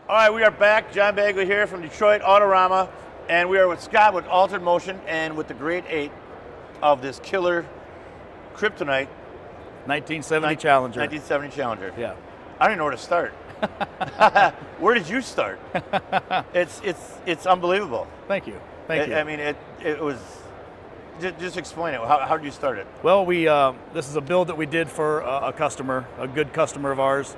All right, we are back. John Bagley here from Detroit Autorama, and we are with Scott with Altered Motion and with the grade 8 of this killer Kryptonite 1970 Challenger. 1970 Challenger. Yeah. I don't even know where to start. Where did you start? It's unbelievable. Thank you. Thank you. I mean, it was. Just explain it. How did you start it? Well, this is a build that we did for a customer, a good customer of ours,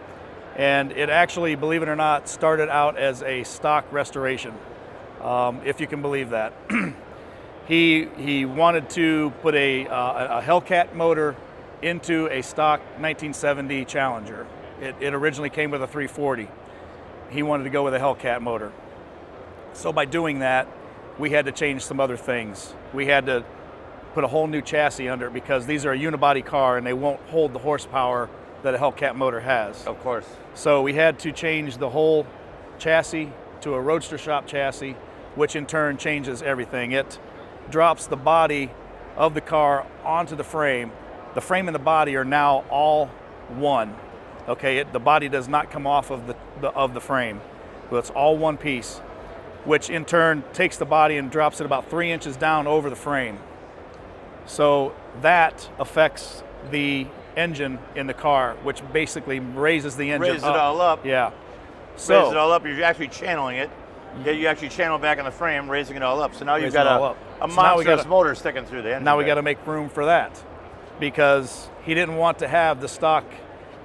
and it actually, believe it or not, started out as a stock restoration, if you can believe that. He wanted to put a Hellcat motor into a stock 1970 Challenger. It originally came with a 340. He wanted to go with a Hellcat motor. So by doing that, we had to change some other things. We had to put a whole new chassis under it because these are a unibody car and they won't hold the horsepower that a Hellcat motor has. Of course. So we had to change the whole chassis to a Roadster Shop chassis, which in turn changes everything. It drops the body of the car onto the frame. The frame and the body are now all one. Okay, the body does not come off of the frame. So it's all one piece, which in turn takes the body and drops it about 3 inches down over the frame. So that affects the engine in the car, which basically raises the engine Raises it all up. Yeah. So raises it all up. You're actually channeling it. Yeah, you actually channel it back in the frame, raising it all up. So now you've got a monstrous motor sticking through the engine. Now we got to make room for that because he didn't want to have the stock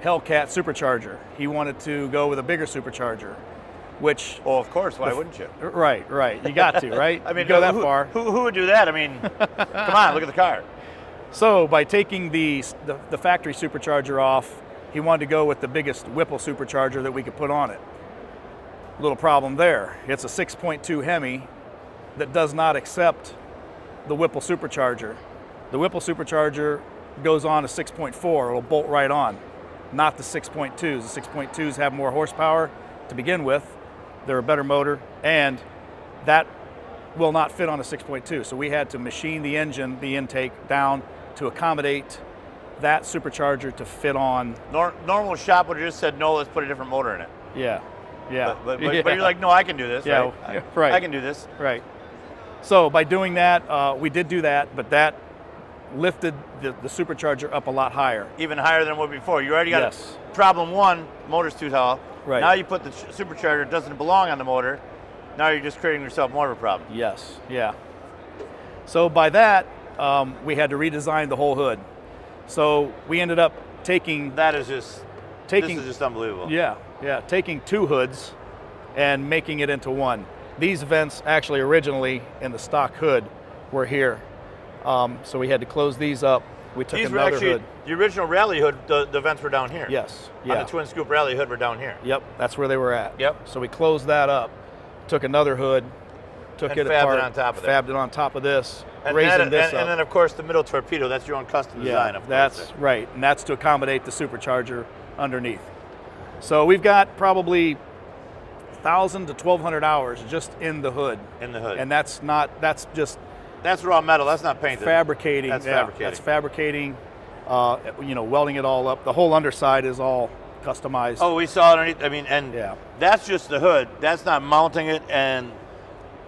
Hellcat supercharger. He wanted to go with a bigger supercharger, which... Well, of course. Why wouldn't you? Right. You got to, right? I mean, you go that far. Who would do that? I mean, come on, look at the car. So by taking the factory supercharger off, he wanted to go with the biggest Whipple supercharger that we could put on it. Little problem there. It's a 6.2 Hemi that does not accept the Whipple supercharger. The Whipple supercharger goes on a 6.4. It'll bolt right on, not the 6.2s. The 6.2s have more horsepower to begin with. They're a better motor, and that will not fit on a 6.2. So we had to machine the engine, the intake, down to accommodate that supercharger to fit on. Normal shop would have just said, no, let's put a different motor in it. Yeah. But you're like, no, I can do this. Yeah, right. I can do this. Right. So by doing that, we did do that, but that lifted the supercharger up a lot higher. Even higher than what before. You already got problem one, motor's too tall. Right. Now you put the supercharger, it doesn't belong on the motor. Now you're just creating yourself more of a problem. Yes, yeah. So by that, we had to redesign the whole hood. So we ended up taking... This is just unbelievable. Yeah, taking two hoods and making it into one. These vents actually originally in the stock hood were here. So we had to close these up. We took another hood. The original rally hood, the vents were down here. Yes, yeah. On the twin scoop rally hood were down here. Yep, that's where they were at. Yep. So we closed that up, took another hood, took it apart, fabbed it on top of this, raising this up. And then of course the middle torpedo, that's your own custom design. Of course. That's right, and that's to accommodate the supercharger underneath. So we've got probably 1,000 to 1,200 hours just in the hood. In the hood. And that's just... That's raw metal, that's not painted. Fabricating. That's fabricating. That's fabricating, welding it all up. The whole underside is all customized. Oh, we saw it underneath, that's just the hood. That's not mounting it and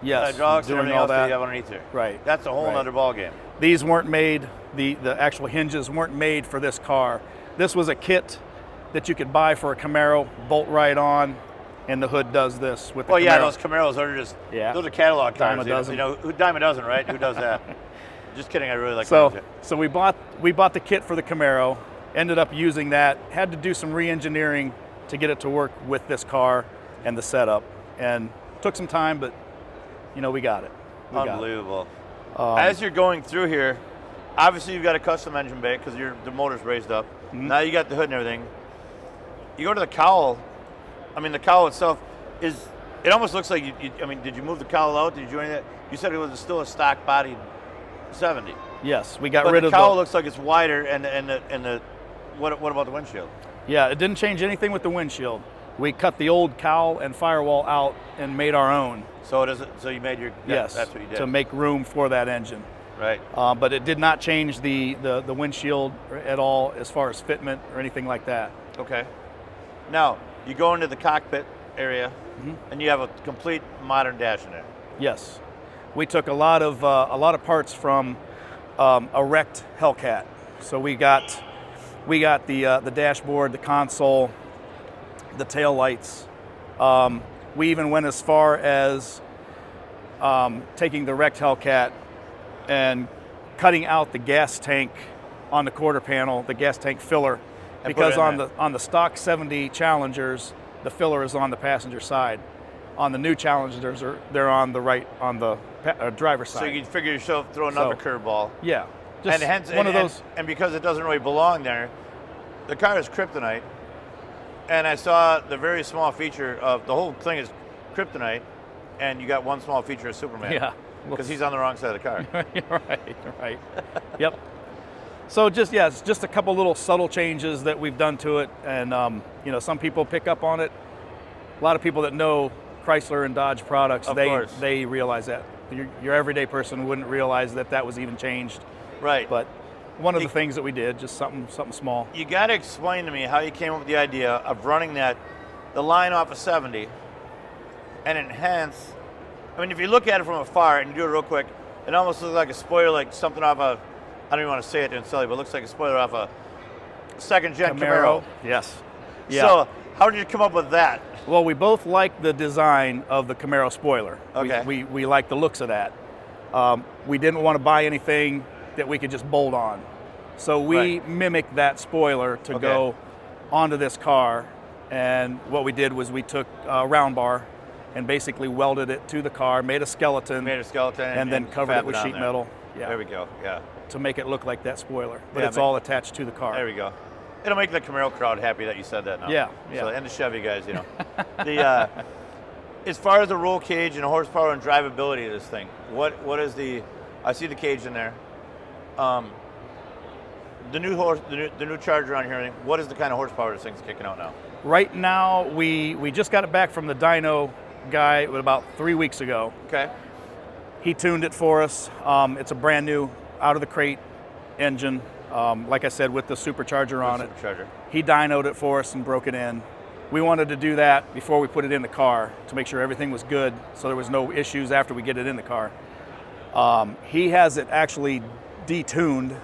hydraulics and everything else that you have underneath there. Right. That's a whole other ball game. These weren't made, the actual hinges weren't made for this car. This was a kit that you could buy for a Camaro, bolt right on, and the hood does this with the Camaro. Yeah, those Camaros are just, those are catalog cars. Dime a dozen. Dime a dozen, right? Who does that? Just kidding, I really like that. So we bought the kit for the Camaro, ended up using that, had to do some re-engineering to get it to work with this car and the setup, and took some time, but we got it. Unbelievable. As you're going through here, obviously you've got a custom engine bay because the motor's raised up. Mm-hmm. Now you got the hood and everything. You go to the cowl. I mean, the cowl itself it almost looks like did you move the cowl out? Did you do anything? You said it was still a stock bodied 70. Yes, we got rid of the cowl. Looks like it's wider, and what about the windshield? Yeah, it didn't change anything with the windshield. We cut the old cowl and firewall out and made our own. So you made your yes. That's what you did to make room for that engine. Right. But it did not change the windshield at all as far as fitment or anything like that. Okay. Now you go into the cockpit. area, and you have a complete modern dash in it. Yes, we took a lot of parts from a wrecked Hellcat. So we got the dashboard, the console, the tail lights. We even went as far as taking the wrecked Hellcat and cutting out the gas tank on the quarter panel, the gas tank filler, because on the stock 70 Challengers, the filler is on the passenger side. On the new Challengers, they're on the right, on the driver's side. So you can figure yourself throw another curveball. Yeah, just and hence, one of those. And because it doesn't really belong there, the car is Kryptonite. And I saw the very small feature of the whole thing is Kryptonite, and you got one small feature of Superman. Yeah, because he's on the wrong side of the car. right. Yep. So it's just a couple little subtle changes that we've done to it, and some people pick up on it. A lot of people that know Chrysler and Dodge products, they realize that. Your everyday person wouldn't realize that was even changed. Right. But one of the things that we did, just something small. You got to explain to me how you came up with the idea of running the line off of 70 and enhance. I mean, if you look at it from afar and you do it real quick, it almost looks like a spoiler, like something off a, I don't even want to say it and sell you, but it looks like a spoiler off a second-gen Camaro. Yes. Yeah. So how did you come up with that? Well, we both like the design of the Camaro Spoiler. Okay. We like the looks of that. We didn't want to buy anything that we could just bolt on. So we mimicked that spoiler to go onto this car. And what we did was we took a round bar and basically welded it to the car, made a skeleton, and then covered it with sheet metal. Yeah. There we go, yeah. To make it look like that spoiler. But it's all attached to the car. There we go. It'll make the Camaro crowd happy that you said that now. Yeah. So, and the Chevy guys, as far as the roll cage and horsepower and drivability of this thing, what is I see the cage in there. The new Charger on here, what is the kind of horsepower this thing's kicking out now? Right now, we just got it back from the dyno guy about 3 weeks ago. Okay. He tuned it for us. It's a brand new, out of the crate engine. Like I said, with the supercharger on it. He dynoed it for us and broke it in. We wanted to do that before we put it in the car to make sure everything was good, so there was no issues after we get it in the car. He has it actually detuned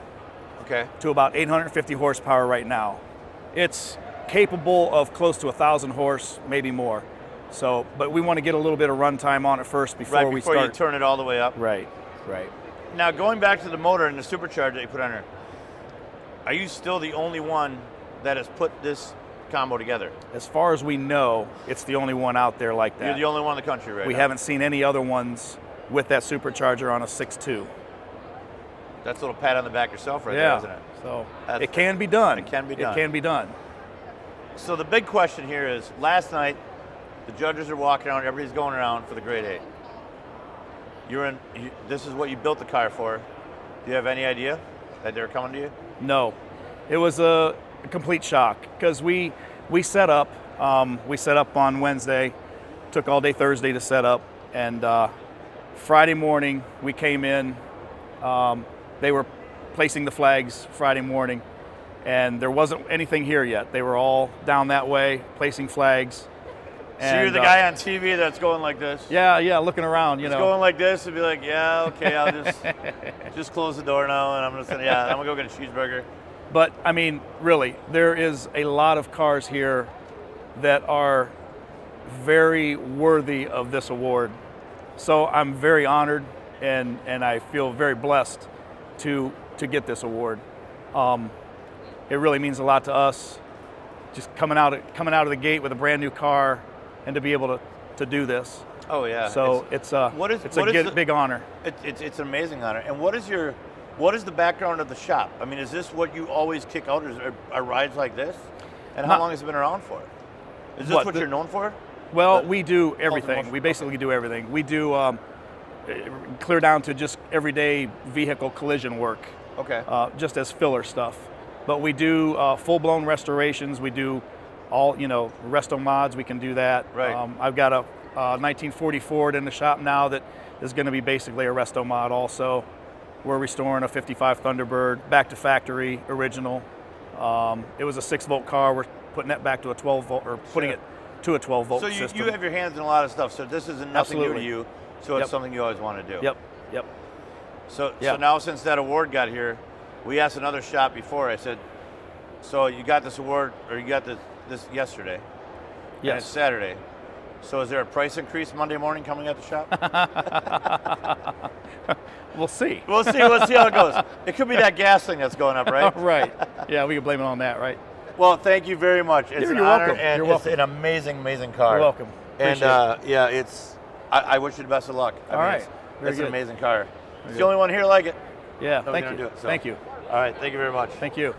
to about 850 horsepower right now. It's capable of close to 1,000 horse, maybe more. So, but we want to get a little bit of runtime on it first before we start. Before you turn it all the way up. Right. Now, going back to the motor and the supercharger that you put on there, are you still the only one that has put this combo together? As far as we know, it's the only one out there like that. You're the only one in the country right now. We haven't seen any other ones with that supercharger on a 6.2. That's a little pat on the back yourself there, isn't it? So it can be done. It can be done. It can be done. So the big question here is, last night, the judges are walking around, everybody's going around for the grade 8. This is what you built the car for. Do you have any idea that they're coming to you? No, it was a complete shock because we set up. We set up on Wednesday, took all day Thursday to set up, and Friday morning we came in. They were placing the flags Friday morning, and there wasn't anything here yet. They were all down that way placing flags. So you're the guy on TV that's going like this? Yeah, looking around, Just going like this and be like, yeah, okay, I'll just close the door now, and I'm gonna go get a cheeseburger. But I mean, really, there is a lot of cars here that are very worthy of this award. So I'm very honored, and I feel very blessed to get this award. It really means a lot to us. Just coming out of the gate with a brand new car, and to be able to do this. Oh yeah. So it's a big honor. It's an amazing honor. And what is the background of the shop? I mean, is this what you always kick out? Are rides like this? And how long has it been around for? Is this what you're known for? Well, we do everything. We basically do everything. We do clear down to just everyday vehicle collision work. Okay. Just as filler stuff. But we do full-blown restorations. We do all, resto mods. We can do that. Right. I've got a 1940 Ford in the shop now that is going to be basically a resto mod also. We're restoring a 55 Thunderbird back to factory original. It was a 6-volt car. We're putting that back to a 12-volt, or putting it to a 12 volt So system. you have your hands in a lot of stuff. So this isn't nothing new to Absolutely. you. So it's something you always want to do. Yep. Yep. So now since that award got here, we asked another shop before. I said, so you got this award, or you got this yesterday. Yes. And it's Saturday. So is there a price increase Monday morning coming at the shop? We'll see. We'll see how it goes. It could be that gas thing that's going up, right? Right. Yeah, we can blame it on that, right? Well, thank you very much. It's an You're honor, welcome. and You're it's welcome. an amazing, amazing car. You're welcome. And Appreciate it. I wish you the best of luck. All right. Very It's an good. amazing car. It's Very the good. only one here like it. Yeah, That we're thank gonna you. do it, so. Thank you. All right, thank you very much. Thank you.